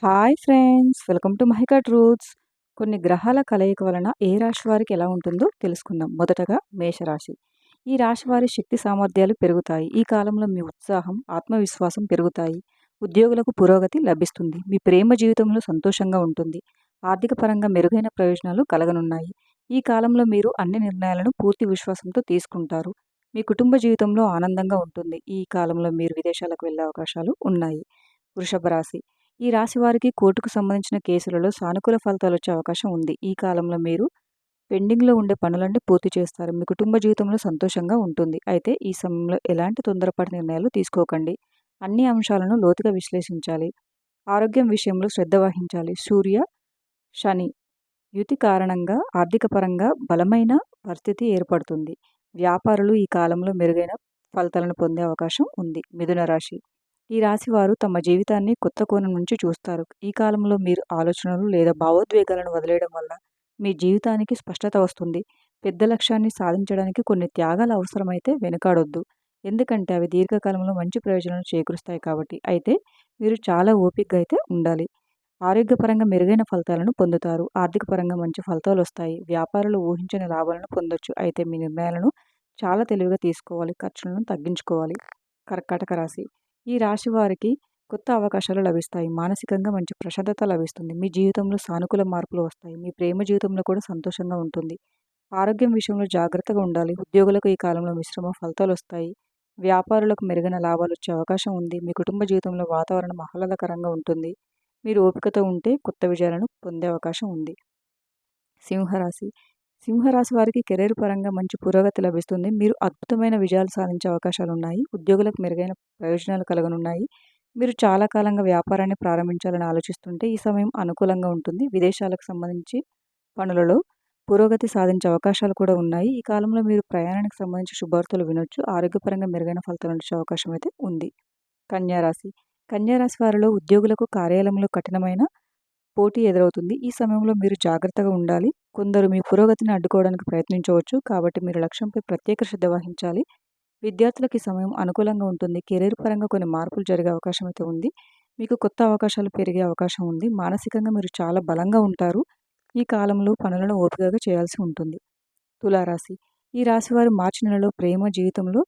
Hi friends! Welcome to Mahika truths. కొన్ని గ్రహాల కలయిక వలన ఏ రాశి వారికి ఎలా ఉంటుందో తెలుసుకుందాం. మొదటగా మేషరాశి. ఈ రాశి వారి శక్తి సామర్థ్యాలు పెరుగుతాయి. ఈ కాలంలో మీ ఉత్సాహం, ఆత్మవిశ్వాసం పెరుగుతాయి. ఉద్యోగులకు పురోగతి లభిస్తుంది. మీ ప్రేమ జీవితంలో సంతోషంగా ఉంటుంది. ఆర్థిక పరంగా మెరుగైన ప్రయోజనాలు కలగనున్నాయి. ఈ కాలంలో మీరు అన్ని నిర్ణయాలను పూర్తి విశ్వాసంతో తీసుకుంటారు. మీ కుటుంబ జీవితంలో ఆనందంగా ఉంటుంది. ఈ కాలంలో మీరు విదేశాలకు వెళ్ళే అవకాశాలు ఉన్నాయి. వృషభ రాశి. ఈ రాశి వారికి కోర్టుకు సంబంధించిన కేసులలో సానుకూల ఫలితాలు వచ్చే అవకాశం ఉంది. ఈ కాలంలో మీరు పెండింగ్‌లో ఉండే పనులన్నీ పూర్తి చేస్తారు. మీ కుటుంబ జీవితంలో సంతోషంగా ఉంటుంది. అయితే ఈ సమయంలో ఎలాంటి తొందరపాటు నిర్ణయాలు తీసుకోకండి. అన్ని అంశాలను లోతుగా విశ్లేషించాలి. ఆరోగ్యం విషయంలో శ్రద్ధ వహించాలి. సూర్య, శని యుతి కారణంగా ఆర్థిక పరంగా బలమైన పరిస్థితి ఏర్పడుతుంది. వ్యాపారులు ఈ కాలంలో మెరుగైన ఫలితాలను పొందే అవకాశం ఉంది. మిథున రాశి. ఈ రాశి వారు తమ జీవితాన్ని కొత్త కోణం నుంచి చూస్తారు. ఈ కాలంలో మీరు ఆలోచనలు లేదా భావోద్వేగాలను వదిలేయడం వల్ల మీ జీవితానికి స్పష్టత వస్తుంది. పెద్ద లక్ష్యాన్ని సాధించడానికి కొన్ని త్యాగాలు అవసరమైతే వెనుకాడొద్దు. ఎందుకంటే అవి దీర్ఘకాలంలో మంచి ప్రయోజనాలను చేకూరుస్తాయి కాబట్టి. అయితే మీరు చాలా ఓపికగా అయితే ఉండాలి. ఆరోగ్యపరంగా మెరుగైన ఫలితాలను పొందుతారు. ఆర్థిక పరంగా మంచి ఫలితాలు వస్తాయి. వ్యాపారులు ఊహించని లాభాలను పొందొచ్చు. అయితే మీ నిర్ణయాలను చాలా తెలివిగా తీసుకోవాలి. ఖర్చులను తగ్గించుకోవాలి. కర్కాటక రాశి. ఈ రాశి వారికి కొత్త అవకాశాలు లభిస్తాయి. మానసికంగా మంచి ప్రశాంతత లభిస్తుంది. మీ జీవితంలో సానుకూల మార్పులు వస్తాయి. మీ ప్రేమ జీవితంలో కూడా సంతోషంగా ఉంటుంది. ఆరోగ్యం విషయంలో జాగ్రత్తగా ఉండాలి. ఉద్యోగులకు ఈ కాలంలో మిశ్రమ ఫలితాలు వస్తాయి. వ్యాపారులకు మెరుగైన లాభాలు వచ్చే అవకాశం ఉంది. మీ కుటుంబ జీవితంలో వాతావరణం ఆహ్లాదకరంగా ఉంటుంది. మీరు ఓపికతో ఉంటే కొత్త విజయాలను పొందే అవకాశం ఉంది. సింహరాశి. సింహరాశి వారికి కెరీర్ పరంగా మంచి పురోగతి లభిస్తుంది. మీరు అద్భుతమైన విజయాలు సాధించే అవకాశాలు ఉన్నాయి. ఉద్యోగులకు మెరుగైన ప్రయోజనాలు కలగనున్నాయి. మీరు చాలా కాలంగా వ్యాపారాన్ని ప్రారంభించాలని ఆలోచిస్తుంటే ఈ సమయం అనుకూలంగా ఉంటుంది. విదేశాలకు సంబంధించి పనులలో పురోగతి సాధించే అవకాశాలు కూడా ఉన్నాయి. ఈ కాలంలో మీరు ప్రయాణానికి సంబంధించి శుభవార్తలు వినొచ్చు. ఆరోగ్యపరంగా మెరుగైన ఫలితాలు వచ్చే అవకాశం అయితే ఉంది. కన్యా రాశి. కన్యా రాశి వారిలో ఉద్యోగులకు కార్యాలయంలో కఠినమైన పోటీ ఎదురవుతుంది. ఈ సమయంలో మీరు జాగ్రత్తగా ఉండాలి. కొందరు మీ పురోగతిని అడ్డుకోవడానికి ప్రయత్నించవచ్చు. కాబట్టి మీరు లక్ష్యంపై ప్రత్యేక శ్రద్ధ వహించాలి. విద్యార్థులకు ఈ సమయం అనుకూలంగా ఉంటుంది. కెరీర్ పరంగా కొన్ని మార్పులు జరిగే అవకాశం అయితే ఉంది. మీకు కొత్త అవకాశాలు పెరిగే అవకాశం ఉంది. మానసికంగా మీరు చాలా బలంగా ఉంటారు. ఈ కాలంలో పనులను ఓపికగా చేయాల్సి ఉంటుంది. తులారాశి. ఈ రాశి వారు మార్చి నెలలో ప్రేమ జీవితంలో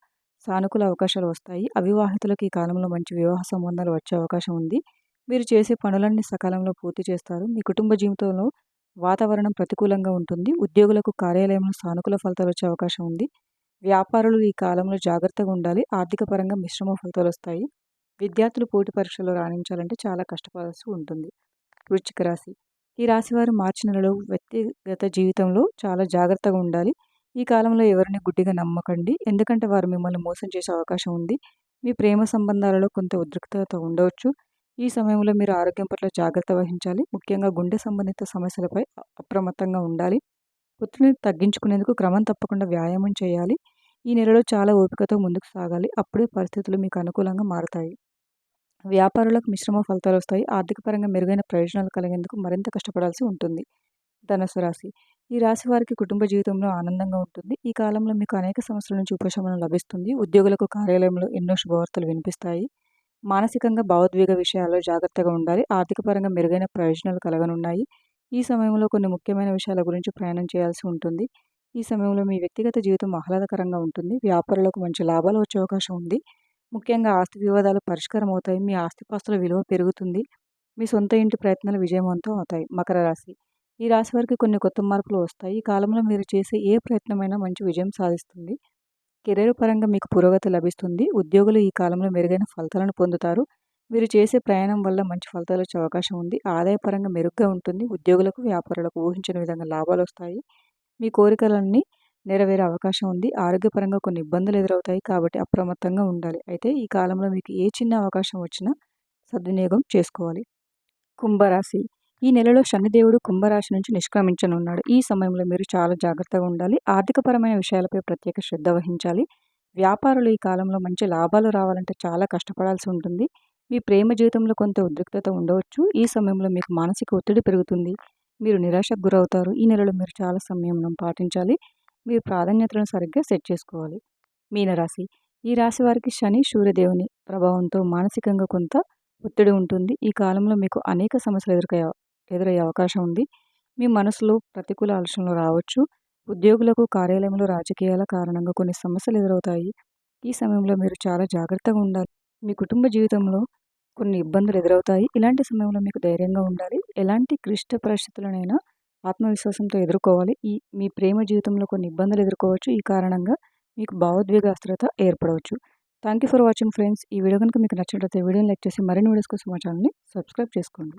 సానుకూల అవకాశాలు వస్తాయి. అవివాహితులకు ఈ కాలంలో మంచి వివాహ సంబంధాలు వచ్చే అవకాశం ఉంది. మీరు చేసే పనులన్నీ సకాలంలో పూర్తి చేస్తారు. మీ కుటుంబ జీవితంలో వాతావరణం ప్రతికూలంగా ఉంటుంది. ఉద్యోగులకు కార్యాలయంలో సానుకూల ఫలితాలు వచ్చే అవకాశం ఉంది. వ్యాపారులు ఈ కాలంలో జాగ్రత్తగా ఉండాలి. ఆర్థిక పరంగా మిశ్రమ ఫలితాలు వస్తాయి. విద్యార్థులు పోటీ పరీక్షల్లో రాణించాలంటే చాలా కష్టపడాల్సి ఉంటుంది. వృశ్చిక రాశి. ఈ రాశివారు మార్చి నెలలో వ్యక్తిగత జీవితంలో చాలా జాగ్రత్తగా ఉండాలి. ఈ కాలంలో ఎవరిని గుడ్డిగా నమ్మకండి. ఎందుకంటే వారు మిమ్మల్ని మోసం చేసే అవకాశం ఉంది. మీ ప్రేమ సంబంధాలలో కొంత ఉద్రిక్తత ఉండవచ్చు. ఈ సమయంలో మీరు ఆరోగ్యం పట్ల జాగ్రత్త వహించాలి. ముఖ్యంగా గుండె సంబంధిత సమస్యలపై అప్రమత్తంగా ఉండాలి. ఒత్తిడిని తగ్గించుకునేందుకు క్రమం తప్పకుండా వ్యాయామం చేయాలి. ఈ నెలలో చాలా ఓపికతో ముందుకు సాగాలి. అప్పుడే పరిస్థితులు మీకు అనుకూలంగా మారతాయి. వ్యాపారులకు మిశ్రమ ఫలితాలు వస్తాయి. ఆర్థిక పరంగా మెరుగైన ప్రయోజనాలు కలిగేందుకు మరింత కష్టపడాల్సి ఉంటుంది. ధనుసు రాశి. ఈ రాశి వారికి కుటుంబ జీవితంలో ఆనందంగా ఉంటుంది. ఈ కాలంలో మీకు అనేక సమస్యల నుంచి ఉపశమనం లభిస్తుంది. ఉద్యోగులకు కార్యాలయంలో ఎన్నో శుభవార్తలు వినిపిస్తాయి. మానసికంగా భావోద్వేగ విషయాల్లో జాగ్రత్తగా ఉండాలి. ఆర్థిక పరంగా మెరుగైన ప్రయోజనాలు కలగనున్నాయి. ఈ సమయంలో కొన్ని ముఖ్యమైన విషయాల గురించి ప్రయాణం చేయాల్సి ఉంటుంది. ఈ సమయంలో మీ వ్యక్తిగత జీవితం ఆహ్లాదకరంగా ఉంటుంది. వ్యాపారులకు మంచి లాభాలు వచ్చే అవకాశం ఉంది. ముఖ్యంగా ఆస్తి వివాదాలు పరిష్కారం అవుతాయి. మీ ఆస్తిపాస్తుల విలువ పెరుగుతుంది. మీ సొంత ఇంటి ప్రయత్నాలు విజయవంతం అవుతాయి. మకర రాశి. ఈ రాశి వారికి కొన్ని కొత్త మార్పులు వస్తాయి. ఈ కాలంలో మీరు చేసే ఏ ప్రయత్నమైనా మంచి విజయం సాధిస్తుంది. కెరీర్ పరంగా మీకు పురోగతి లభిస్తుంది. ఉద్యోగులు ఈ కాలంలో మెరుగైన ఫలితాలను పొందుతారు. మీరు చేసే ప్రయాణం వల్ల మంచి ఫలితాలు వచ్చే అవకాశం ఉంది. ఆదాయపరంగా మెరుగ్గా ఉంటుంది. ఉద్యోగులకు, వ్యాపారులకు ఊహించని విధంగా లాభాలు వస్తాయి. మీ కోరికలన్నీ నెరవేరే అవకాశం ఉంది. ఆరోగ్యపరంగా కొన్ని ఇబ్బందులు ఎదురవుతాయి కాబట్టి అప్రమత్తంగా ఉండాలి. అయితే ఈ కాలంలో మీకు ఏ చిన్న అవకాశం వచ్చినా సద్వినియోగం చేసుకోవాలి. కుంభరాశి. ఈ నెలలో శనిదేవుడు కుంభరాశి నుంచి నిష్క్రమించనున్నాడు. ఈ సమయంలో మీరు చాలా జాగ్రత్తగా ఉండాలి. ఆర్థికపరమైన విషయాలపై ప్రత్యేక శ్రద్ధ వహించాలి. వ్యాపారులు ఈ కాలంలో మంచి లాభాలు రావాలంటే చాలా కష్టపడాల్సి ఉంటుంది. మీ ప్రేమ జీవితంలో కొంత ఉద్రిక్తత ఉండవచ్చు. ఈ సమయంలో మీకు మానసిక ఒత్తిడి పెరుగుతుంది. మీరు నిరాశకు గురవుతారు. ఈ నెలలో మీరు చాలా సంయమనం పాటించాలి. మీరు ప్రాధాన్యతలను సరిగ్గా సెట్ చేసుకోవాలి. మీనరాశి. ఈ రాశి వారికి శని, సూర్యదేవుని ప్రభావంతో మానసికంగా కొంత ఒత్తిడి ఉంటుంది. ఈ కాలంలో మీకు అనేక సమస్యలు ఎదురయ్యే అవకాశం ఉంది. మీ మనసులో ప్రతికూల ఆలోచనలు రావచ్చు. ఉద్యోగులకు కార్యాలయంలో రాజకీయాల కారణంగా కొన్ని సమస్యలు ఎదురవుతాయి. ఈ సమయంలో మీరు చాలా జాగ్రత్తగా ఉండాలి. మీ కుటుంబ జీవితంలో కొన్ని ఇబ్బందులు ఎదురవుతాయి. ఇలాంటి సమయంలో మీకు ధైర్యంగా ఉండాలి. ఎలాంటి క్లిష్ట పరిస్థితులనైనా ఆత్మవిశ్వాసంతో ఎదుర్కోవాలి. మీ ప్రేమ జీవితంలో కొన్ని ఇబ్బందులు ఎదుర్కోవచ్చు. ఈ కారణంగా మీకు భావోద్వేగ అస్థిరత ఏర్పడవచ్చు. Thank you for watching friends. ఈ వీడియో కనుక మీకు నచ్చినట్లయితే వీడియోని లైక్ చేసి మరిన్ని వీడియోస్ కోసం మా ఛానల్ని సబ్స్క్రైబ్ చేసుకోండి.